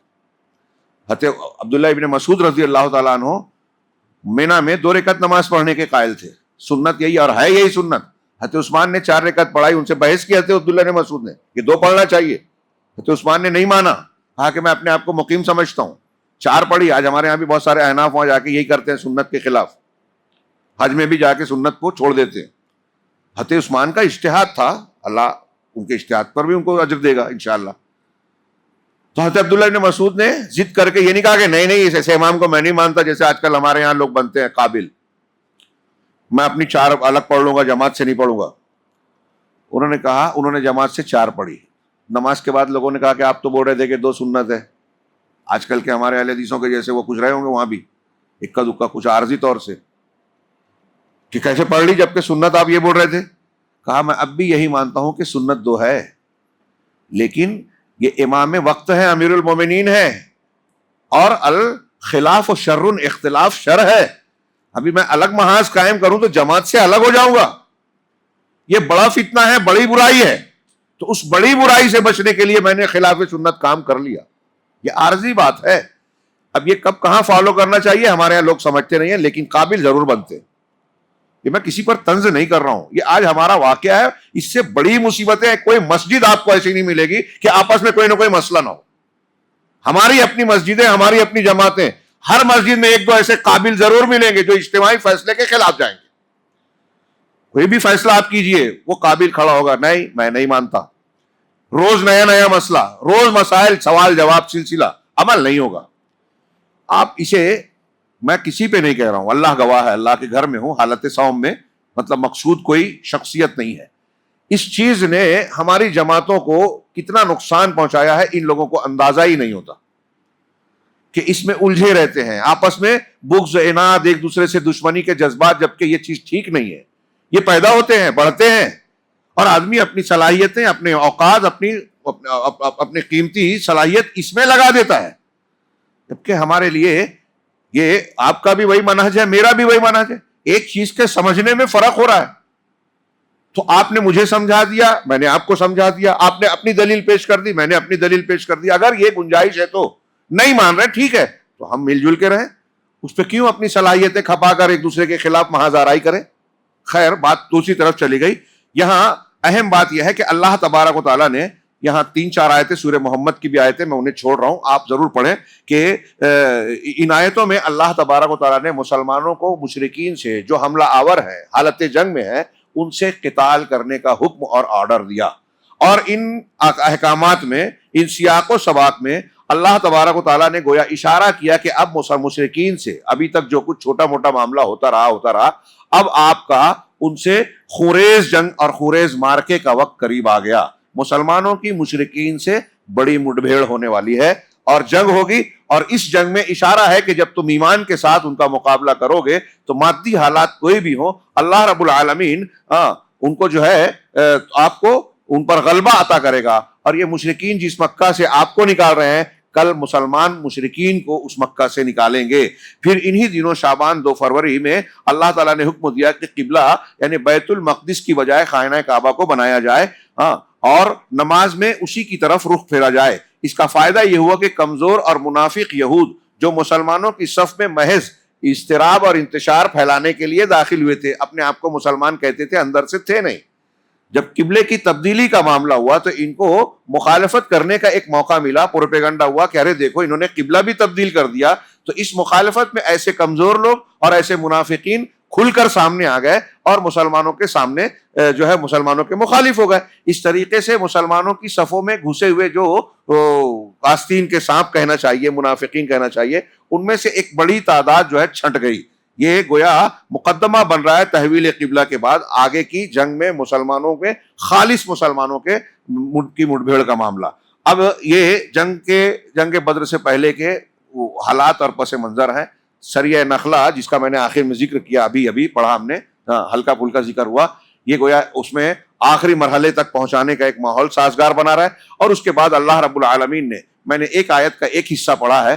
حضرت عبداللہ ابن مسعود رضی اللہ تعالیٰ عنہ مینا میں 2 رکعت نماز پڑھنے کے قائل تھے. سنت یہی اور ہے یہی سنت. حضرت عثمان نے 4 رکعت پڑھائی، ان سے بحث کی حضرت عبداللہ نے مسعود نے کہ 2 پڑھنا چاہیے. حضرت عثمان نے نہیں مانا، کہا کہ میں اپنے آپ کو مقیم سمجھتا ہوں، 4 پڑھی. آج ہمارے یہاں بھی بہت سارے احناف وہاں جا کے یہی کرتے ہیں، سنت کے خلاف. حج میں بھی جا کے سنت کو چھوڑ دیتے ہیں. حضرت عثمان کا اجتہاد تھا، اللہ ان کے اجتہاد پر بھی ان کو اجر دے گا انشاءاللہ. تو حضرت عبداللہ ابن مسعود نے ضد کر کے یہ نہیں کہا کہ نہیں ایسے امام کو میں نہیں مانتا جیسے آج کل ہمارے یہاں لوگ بنتے ہیں قابل، میں اپنی 4 الگ پڑھ لوں گا، جماعت سے نہیں پڑھوں گا. انہوں نے جماعت سے 4 پڑھی. نماز کے بعد لوگوں نے کہا کہ آپ تو بول رہے تھے کہ 2 سنت ہے. آج کل کے ہمارے اہل حدیثوں کے جیسے وہ کچھ رہے ہوں گے وہاں بھی اکا دکا کچھ عارضی طور سے کہ کیسے پڑھ لی جبکہ سنت آپ یہ بول رہے تھے. کہا میں اب بھی یہی مانتا ہوں کہ سنت 2 ہے، لیکن یہ امام وقت ہے، امیر المومنین ہے، اور الخلاف و شر، اختلاف شر ہے. ابھی میں الگ محاذ قائم کروں تو جماعت سے الگ ہو جاؤں گا. یہ بڑا فتنہ ہے، بڑی برائی ہے. تو اس بڑی برائی سے بچنے کے لیے میں نے خلاف سنت کام کر لیا. یہ عارضی بات ہے. اب یہ کب کہاں فالو کرنا چاہیے ہمارے یہاں لوگ سمجھتے نہیں ہیں، لیکن قابل ضرور بنتے ہیں. یہ میں کسی پر طنز نہیں کر رہا ہوں، یہ آج ہمارا واقعہ ہے. اس سے بڑی مصیبتیں کوئی مسجد آپ کو ایسی نہیں ملے گی کہ آپس میں کوئی نہ کوئی مسئلہ نہ ہو. ہماری اپنی مسجدیں، ہماری اپنی جماعتیں، ہر مسجد میں ایک دو ایسے قابل ضرور ملیں گے جو اجتماعی فیصلے کے خلاف جائیں گے. کوئی بھی فیصلہ آپ کیجئے وہ قابل کھڑا ہوگا، نہیں میں نہیں مانتا. روز نیا نیا مسئلہ، روز مسائل، سوال جواب سلسلہ، عمل نہیں ہوگا. آپ اسے، میں کسی پہ نہیں کہہ رہا ہوں، اللہ گواہ ہے، اللہ کے گھر میں ہوں حالت صوم میں، مطلب مقصود کوئی شخصیت نہیں ہے. اس چیز نے ہماری جماعتوں کو کتنا نقصان پہنچایا ہے ان لوگوں کو اندازہ ہی نہیں ہوتا کہ اس میں الجھے رہتے ہیں، آپس میں بغض، عناد، ایک دوسرے سے دشمنی کے جذبات، جبکہ یہ چیز ٹھیک نہیں ہے. یہ پیدا ہوتے ہیں، بڑھتے ہیں، اور آدمی اپنی صلاحیتیں، اپنے اوقات، اپنی قیمتی صلاحیت اس میں لگا دیتا ہے. جبکہ ہمارے لیے یہ آپ کا بھی وہی منہج ہے، میرا بھی وہی منہج ہے. ایک چیز کے سمجھنے میں فرق ہو رہا ہے، تو آپ نے مجھے سمجھا دیا، میں نے آپ کو سمجھا دیا، آپ نے اپنی دلیل پیش کر دی، میں نے اپنی دلیل پیش کر دی. اگر یہ گنجائش ہے تو نہیں مان رہے، ٹھیک ہے، تو ہم مل جل کے رہیں. اس پہ کیوں اپنی صلاحیتیں کھپا کر ایک دوسرے کے خلاف محاذ آرائی کریں؟ خیر، بات دوسری طرف چلی گئی. یہاں اہم بات یہ ہے کہ اللہ تبارک و تعالیٰ نے یہاں 3-4 آیتیں، سورہ محمد کی بھی آیتیں میں انہیں چھوڑ رہا ہوں، آپ ضرور پڑھیں کہ ان آیتوں میں اللہ تبارک و تعالیٰ نے مسلمانوں کو مشرکین سے جو حملہ آور ہیں، حالت جنگ میں ہیں، ان سے قتال کرنے کا حکم اور آرڈر دیا. اور ان احکامات میں، ان سیاق و سباق میں اللہ تبارک و تعالیٰ نے گویا اشارہ کیا کہ اب مشرکین سے ابھی تک جو کچھ چھوٹا موٹا معاملہ ہوتا رہا، اب آپ کا ان سے خوریز جنگ اور خوریز مارکے کا وقت قریب آ گیا. مسلمانوں کی مشرکین سے بڑی مٹبھیڑ ہونے والی ہے اور جنگ ہوگی. اور اس جنگ میں اشارہ ہے کہ جب تم ایمان کے ساتھ ان کا مقابلہ کرو گے تو مادی حالات کوئی بھی ہو، اللہ رب العالمین ان کو جو ہے آپ کو ان پر غلبہ عطا کرے گا. اور یہ مشرکین جس مکہ سے آپ کو نکال رہے ہیں، کل مسلمان مشرکین کو اس مکہ سے نکالیں گے. پھر انہی دنوں شعبان 2 فروری میں اللہ تعالیٰ نے حکم دیا کہ قبلہ یعنی بیت المقدس کی بجائے خانہ کعبہ کو بنایا جائے اور نماز میں اسی کی طرف رخ پھیرا جائے. اس کا فائدہ یہ ہوا کہ کمزور اور منافق یہود جو مسلمانوں کی صف میں محض اضطراب اور انتشار پھیلانے کے لیے داخل ہوئے تھے، اپنے آپ کو مسلمان کہتے تھے، اندر سے تھے نہیں. جب قبلے کی تبدیلی کا معاملہ ہوا تو ان کو مخالفت کرنے کا ایک موقع ملا. پروپیگنڈا ہوا کہ ارے دیکھو انہوں نے قبلہ بھی تبدیل کر دیا. تو اس مخالفت میں ایسے کمزور لوگ اور ایسے منافقین کھل کر سامنے آ گئے اور مسلمانوں کے سامنے جو ہے مسلمانوں کے مخالف ہو گئے. اس طریقے سے مسلمانوں کی صفوں میں گھسے ہوئے جو آستین کے سانپ کہنا چاہیے، منافقین کہنا چاہیے، ان میں سے ایک بڑی تعداد جو ہے چھنٹ گئی. یہ گویا مقدمہ بن رہا ہے تحویل قبلہ کے بعد آگے کی جنگ میں مسلمانوں کے، خالص مسلمانوں کے کی مٹبھیڑ کا معاملہ. اب یہ جنگ بدر سے پہلے کے حالات اور پس منظر ہیں. سریہ نخلہ جس کا میں نے آخر میں ذکر کیا، ابھی پڑھا ہم نے، ہلکا پھلکا ذکر ہوا، یہ گویا اس میں آخری مرحلے تک پہنچانے کا ایک ماحول سازگار بنا رہا ہے. اور اس کے بعد اللہ رب العالمین نے، میں نے ایک آیت کا ایک حصہ پڑھا ہے،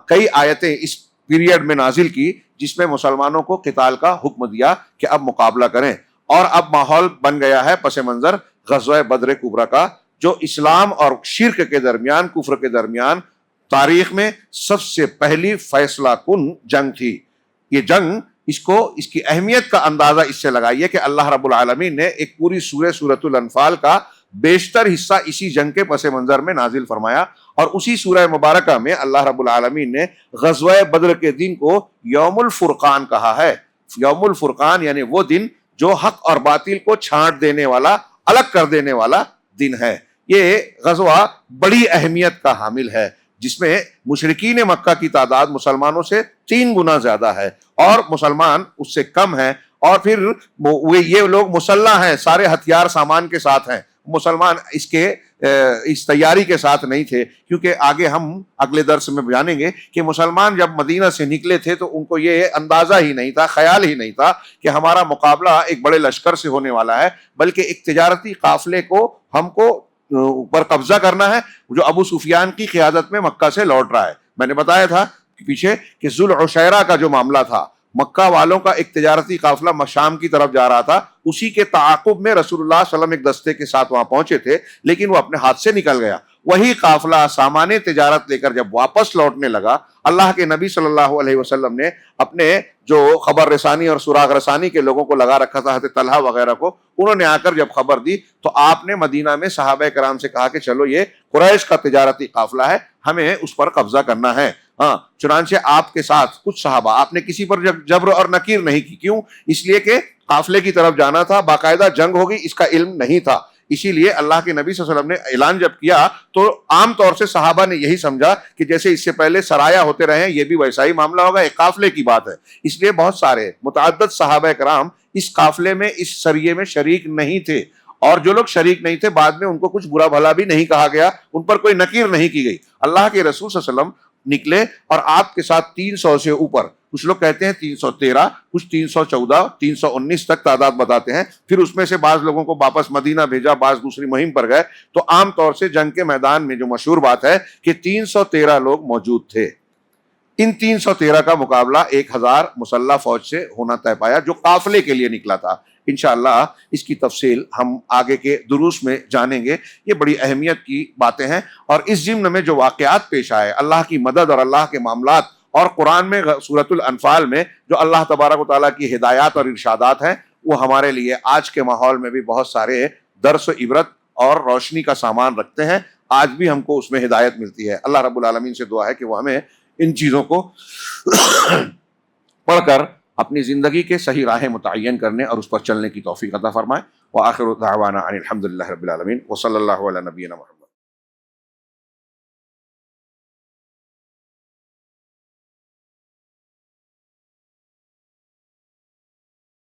کئی آیتیں اس پیریڈ میں نازل کی جس میں مسلمانوں کو قتال کا حکم دیا کہ اب مقابلہ کریں. اور اب ماحول بن گیا ہے پس منظر غزوہ بدر کبریٰ کا، جو اسلام اور شرک کے درمیان، کفر کے درمیان تاریخ میں سب سے پہلی فیصلہ کن جنگ تھی. یہ جنگ اس کی اہمیت کا اندازہ اس سے لگائیے کہ اللہ رب العالمین نے ایک پوری سورۃ الانفال کا بیشتر حصہ اسی جنگ کے پس منظر میں نازل فرمایا. اور اسی سورہ مبارکہ میں اللہ رب العالمین نے غزوہ بدر کے دن کو یوم الفرقان کہا ہے. یوم الفرقان یعنی وہ دن جو حق اور باطل کو چھانٹ دینے والا، الگ کر دینے والا دن ہے. یہ غزوہ بڑی اہمیت کا حامل ہے جس میں مشرکین مکہ کی تعداد مسلمانوں سے 3 گنا زیادہ ہے اور مسلمان اس سے کم ہیں. اور پھر یہ لوگ مسلح ہیں، سارے ہتھیار سامان کے ساتھ ہیں. مسلمان اس تیاری کے ساتھ نہیں تھے، کیونکہ آگے ہم اگلے درس میں جانیں گے کہ مسلمان جب مدینہ سے نکلے تھے تو ان کو یہ اندازہ ہی نہیں تھا، خیال ہی نہیں تھا کہ ہمارا مقابلہ ایک بڑے لشکر سے ہونے والا ہے، بلکہ ایک تجارتی قافلے کو ہم کو اوپر قبضہ کرنا ہے جو ابو سفیان کی قیادت میں مکہ سے لوٹ رہا ہے. میں نے بتایا تھا کہ پیچھے کہ ذوالعشیرہ کا جو معاملہ تھا مکہ والوں کا ایک تجارتی قافلہ شام کی طرف جا رہا تھا، اسی کے تعاقب میں رسول اللہ صلی اللہ علیہ وسلم ایک دستے کے ساتھ وہاں پہنچے تھے، لیکن وہ اپنے ہاتھ سے نکل گیا۔ وہی قافلہ سامان تجارت لے کر جب واپس لوٹنے لگا، اللہ کے نبی صلی اللہ علیہ وسلم نے اپنے جو خبر رسانی اور سراغ رسانی کے لوگوں کو لگا رکھا تھا، حضرت طلحہ وغیرہ کو، انہوں نے آ کر جب خبر دی تو آپ نے مدینہ میں صحابہ کرام سے کہا کہ چلو یہ قریش کا تجارتی قافلہ ہے، ہمیں اس پر قبضہ کرنا ہے۔ ہاں، چنانچہ آپ کے ساتھ کچھ صحابہ، آپ نے کسی پر جبر اور نکیر نہیں کی، کیوں؟ اس لیے کہ قافلے کی طرف جانا تھا، باقاعدہ جنگ ہوگی، اس کا علم نہیں تھا۔ اسی لیے اللہ کے نبی صلی اللہ علیہ وسلم نے اعلان جب کیا تو عام طور سے صحابہ نے یہی سمجھا کہ جیسے اس سے پہلے سرایا ہوتے رہے ہیں، یہ بھی ویسا ہی معاملہ ہوگا، ایک قافلے کی بات ہے۔ اس لیے بہت سارے متعدد صحابہ کرام اس قافلے میں، اس سریے میں شریک نہیں تھے، اور جو لوگ شریک نہیں تھے بعد میں ان کو کچھ برا بھلا بھی نہیں کہا گیا، ان پر کوئی نکیر نہیں کی گئی۔ اللہ کے رسول صلی اللہ علیہ وسلم نکلے اور آپ کے ساتھ 300 سے اوپر، کچھ لوگ کہتے ہیں 313، کچھ 314، 319 تک تعداد بتاتے ہیں، پھر اس میں سے بعض لوگوں کو واپس مدینہ بھیجا، بعض دوسری مہم پر گئے، تو عام طور سے جنگ کے میدان میں جو مشہور بات ہے کہ 313 لوگ موجود تھے۔ ان 313 کا مقابلہ 1000 مسلح فوج سے ہونا طے پایا جو قافلے کے لیے نکلا تھا۔ انشاءاللہ اس کی تفصیل ہم آگے کے دروس میں جانیں گے۔ یہ بڑی اہمیت کی باتیں ہیں، اور اس ضمن میں جو واقعات پیش آئے، اللہ کی مدد اور اللہ کے معاملات، اور قرآن میں سورۃ الانفال میں جو اللہ تبارک و تعالیٰ کی ہدایات اور ارشادات ہیں، وہ ہمارے لیے آج کے ماحول میں بھی بہت سارے درس و عبرت اور روشنی کا سامان رکھتے ہیں۔ آج بھی ہم کو اس میں ہدایت ملتی ہے۔ اللہ رب العالمین سے دعا ہے کہ وہ ہمیں ان چیزوں کو پڑھ کر اپنی زندگی کے صحیح راہیں متعین کرنے اور اس پر چلنے کی توفیق عطا فرمائے۔ وآخر دعوانا ان الحمد للہ رب العالمین، وصلی اللہ علی نبینا محمد۔